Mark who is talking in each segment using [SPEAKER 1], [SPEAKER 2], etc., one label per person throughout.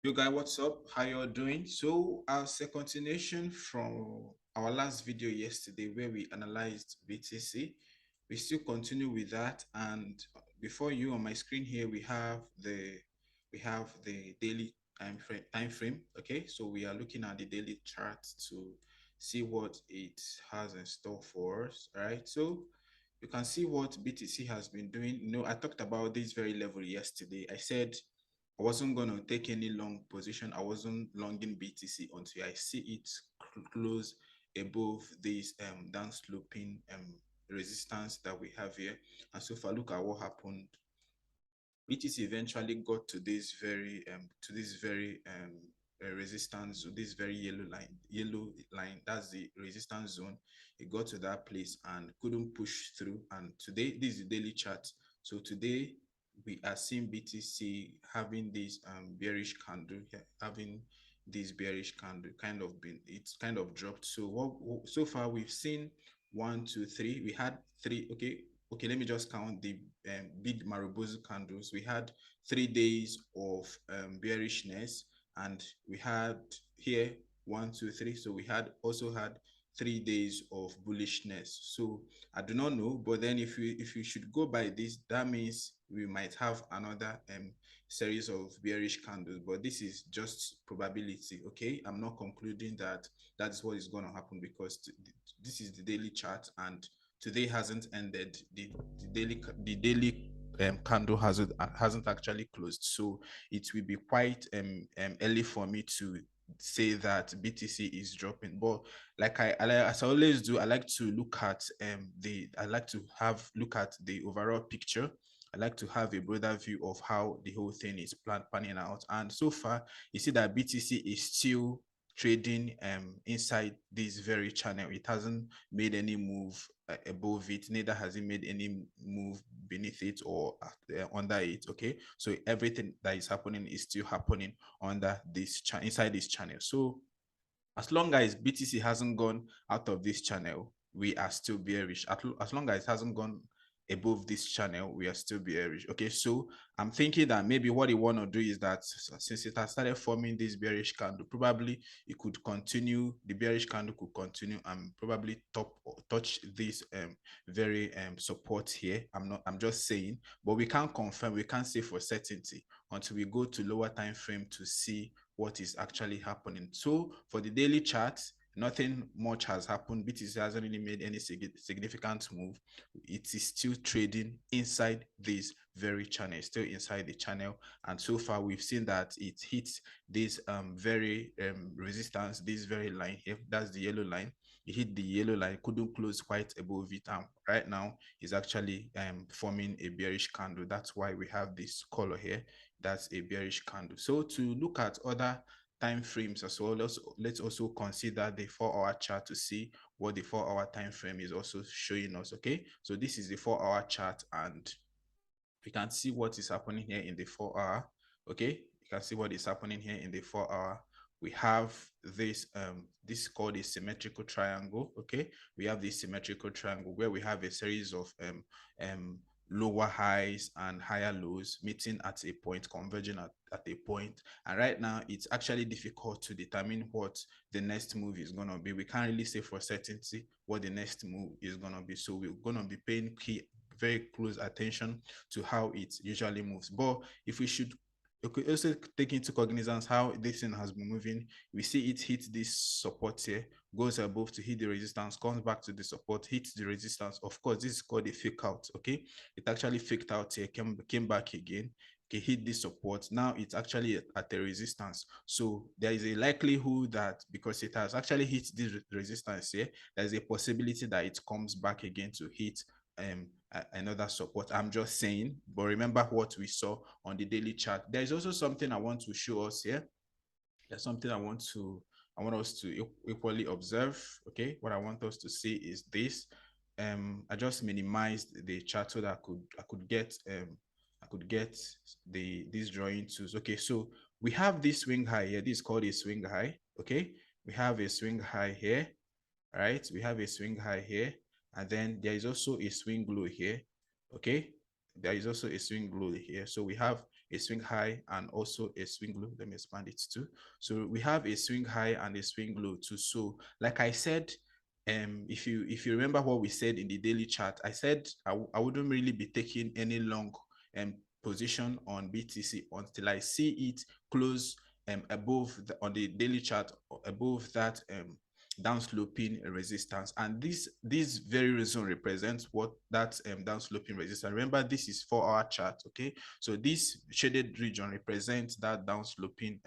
[SPEAKER 1] You guys, what's up? How you all doing? So, as a continuation from our last video yesterday where we analyzed BTC, we still continue with that. And before you on my screen here, we have the daily time frame. Okay, so we are looking at the daily chart to see what it has in store for us. All right, so you can see what BTC has been doing. I talked about this very level yesterday. I said I wasn't going to take any long position. I wasn't longing BTC until I see it close above this down sloping resistance that we have here. And so if I look at what happened, BTC eventually got to this very resistance, this very yellow line. That's the resistance zone. It got to that place and couldn't push through. And today, this is the daily chart. So today we are seeing BTC having this bearish candle, having this bearish candle it's kind of dropped. So so far we've seen one, two, three. We had three. Okay, let me just count the big Marubozu candles. We had 3 days of bearishness, and we had here one, two, three. So we had also had 3 days of bullishness. So I do not know, but then if you should go by this, that means we might have another series of bearish candles. But this is just probability. Okay, I'm not concluding that that is what is going to happen because this is the daily chart and today hasn't ended. The daily candle hasn't actually closed, so it will be quite early for me to say that BTC is dropping. But as I always do, I like to look at look at the overall picture. I like to have a broader view of how the whole thing is panning out. And so far, you see that BTC is still trading inside this very channel. It hasn't made any move above it, neither has it made any move beneath it or under it. Okay, so everything that is happening is still happening under this inside this channel. So as long as BTC hasn't gone out of this channel, we are still bearish. As long as it hasn't gone above this channel, we are still bearish. Okay, so I'm thinking that maybe what you want to do is that since it has started forming this bearish candle, probably it could continue, the bearish candle could continue and probably touch this very support here. I'm just saying, but we can't confirm, we can't say for certainty until we go to lower time frame to see what is actually happening. So for the daily chart, nothing much has happened. BTC hasn't really made any significant move. It is still trading inside this very channel, still inside the channel. And so far, we've seen that it hits this very resistance, this very line here. That's the yellow line. It hit the yellow line, couldn't close quite above it. And right now, is actually forming a bearish candle. That's why we have this color here. That's a bearish candle. So to look at other time frames as well, let's also consider the 4-hour chart to see what the 4-hour time frame is also showing us. Okay, so this is the 4-hour chart and we can see what is happening here in the 4-hour. Okay, you can see what is happening here in the 4-hour. We have this is called a symmetrical triangle. Okay, we have this symmetrical triangle where we have a series of lower highs and higher lows meeting at a point, converging at a point. And right now it's actually difficult to determine what the next move is going to be. We can't really say for certainty what the next move is going to be, so we're going to be paying very close attention to how it usually moves. But if we should also take into cognizance how this thing has been moving, we see it hit this support here, goes above to hit the resistance, comes back to the support, hits the resistance. Of course, this is called a fake out. Okay, it actually faked out here, came back again. Okay, hit this support. Now it's actually at a resistance. So there is a likelihood that because it has actually hit this resistance here, there's a possibility that it comes back again to hit another support. I'm just saying, but remember what we saw on the daily chart. There's also something I want to show us here. There's something I want us to equally observe. Okay, what I want us to see is this. I just minimized the chart so that I could get these drawing tools. Okay, so we have this swing high here. This is called a swing high. Okay, we have a swing high here. All right, we have a swing high here, and then there is also a swing low here. Okay, there is also a swing low here. So we have a swing high and also a swing low. Let me expand it too. So we have a swing high and a swing low too. So like I said, if you remember what we said in the daily chart, I said I wouldn't really be taking any long um position on BTC until I see it close above on the daily chart above that downsloping resistance, and this very reason represents what that downsloping resistance. Remember, this is 4 hour chart, okay? So this shaded region represents that downsloping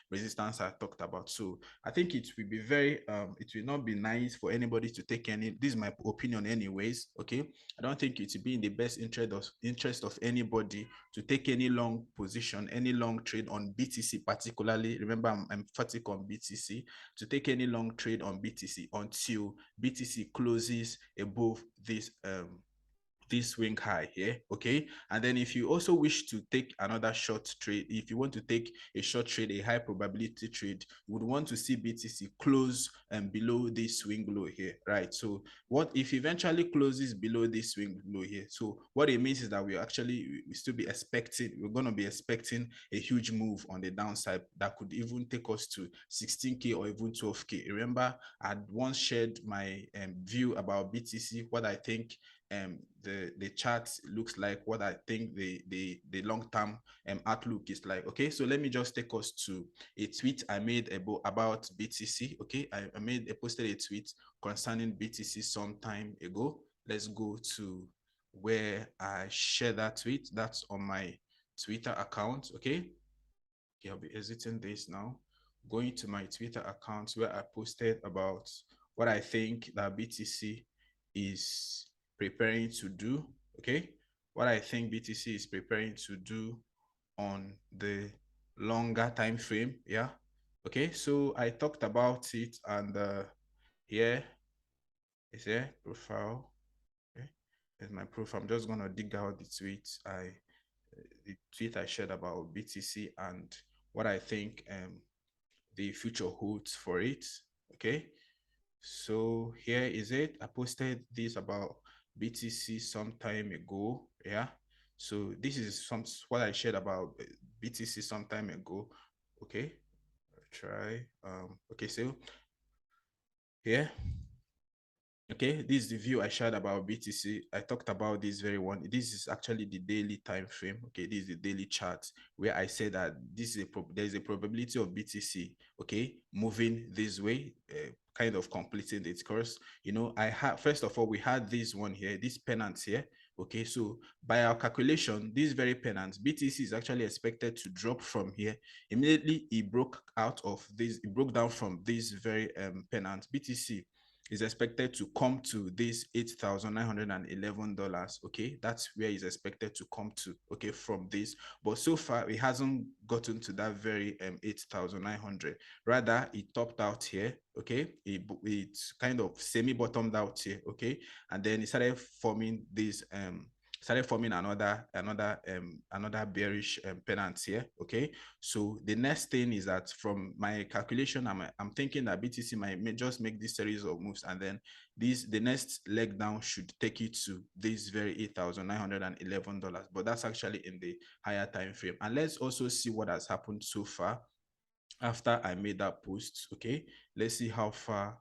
[SPEAKER 1] resistance I talked about. So I think it will be very it will not be nice for anybody to take any, this is my opinion anyways, okay? I don't think it will be in the best interest of anybody to take any long position, any long trade on BTC particularly. Remember, I'm emphatic on BTC, to take any long trade on BTC until BTC closes above this swing high here, okay? And then if you also wish to take another short trade, if you want to take a short trade, a high probability trade, you would want to see BTC close below this swing low here, right? So what if eventually closes below this swing low here? So what it means is that we still be expecting, we're going to be expecting a huge move on the downside that could even take us to 16K or even 12K. Remember, I once shared my view about BTC, what I think the chart looks like, what I think the long-term outlook is like. Okay, so let me just take us to a tweet I made about BTC. Okay, I posted a tweet concerning BTC some time ago. Let's go to where I share that tweet. That's on my Twitter account. Okay, I'll be exiting this now, going to my Twitter account where I posted about what I think that BTC is preparing to do. Okay, what I think BTC is preparing to do on the longer time frame. Yeah. Okay, so I talked about it, and here is here profile. Okay, there's my profile. I'm just gonna dig out the tweet I shared about BTC and what I think the future holds for it. Okay, so here is it. I posted this about BTC some time ago. Yeah, so this is what I shared about BTC some time ago. Okay, try okay, so here, okay, this is the view I shared about BTC. I talked about this very one. This is actually the daily time frame. Okay, this is the daily chart where I said that this is there is a probability of BTC, okay, moving this way, kind of completing its course. You know, I had, first of all, we had this one here, this pennant here. Okay, so by our calculation, this very pennant, BTC is actually expected to drop from here. Immediately, it broke out of this, it broke down from this very pennant. BTC is expected to come to this $8,911. Okay, that's where it's expected to come to, okay, from this. But so far, it hasn't gotten to that very 8,900. Rather, it topped out here. Okay, it's kind of semi-bottomed out here. Okay, and then it started forming another bearish pennant here. Okay, so the next thing is that from my calculation, I'm thinking that BTC might just make this series of moves, and then the next leg down should take it to this very $8,911. But that's actually in the higher time frame. And let's also see what has happened so far after I made that post. Okay, let's see how far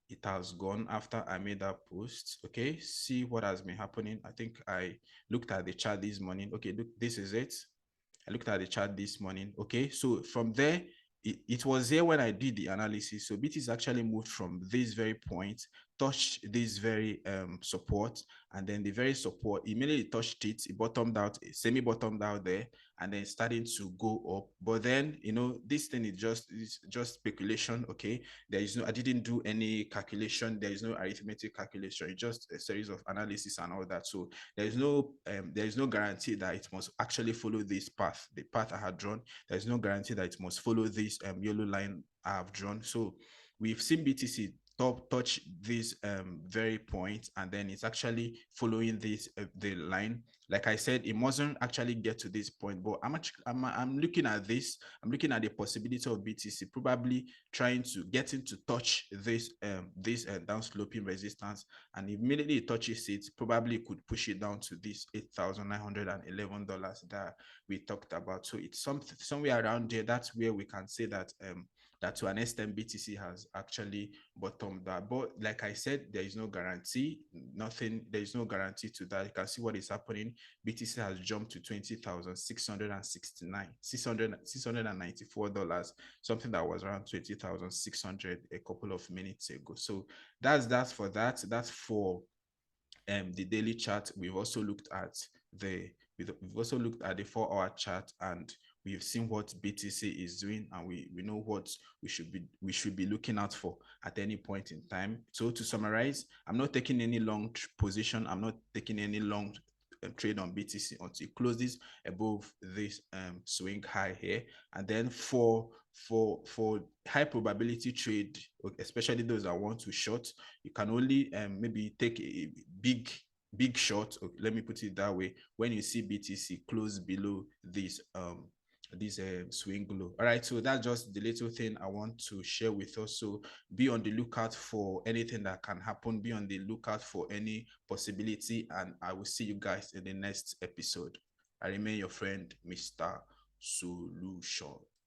[SPEAKER 1] it has gone after I made that post. Okay, see what has been happening. I think I looked at the chart this morning. Okay, look, this is it. I looked at the chart this morning. Okay, so from there, it was here when I did the analysis. So BT is actually moved from this very point, touched this very support, and then the very support immediately touched it. It bottomed out, semi-bottomed out there, and then starting to go up. But then, you know, this thing is just speculation. Okay, there is no, I didn't do any calculation. There is no arithmetic calculation. It's just a series of analysis and all that. So there is no guarantee that it must actually follow this path, the path I had drawn. There is no guarantee that it must follow this yellow line I have drawn. So we've seen BTC touch this very point, and then it's actually following this the line. Like I said, it mustn't actually get to this point, but I'm looking at this. I'm looking at the possibility of BTC probably trying to get into touch this downsloping resistance, and immediately it touches it, probably could push it down to this $8,911 that we talked about. So it's somewhere around there. That's where we can say that that to an extent BTC has actually bottomed out. But like I said, there is no guarantee. Nothing. There is no guarantee to that. You can see what is happening. BTC has jumped to $20,694, something that was around 20,600 a couple of minutes ago. So that's for that. That's for the daily chart. We've also looked at we've also looked at the 4-hour chart, and we've seen what BTC is doing, and we know what we should be looking out for at any point in time. So to summarize, I'm not taking any long position. I'm not taking any long trade on BTC until it closes above this swing high here. And then for high probability trade, especially those that want to short, you can only maybe take a big short. Let me put it that way. When you see BTC close below this swing low. All right, so that's just the little thing I want to share with us. So be on the lookout for anything that can happen. Be on the lookout for any possibility, and I will see you guys in the next episode. I remain your friend, Mr. Solution.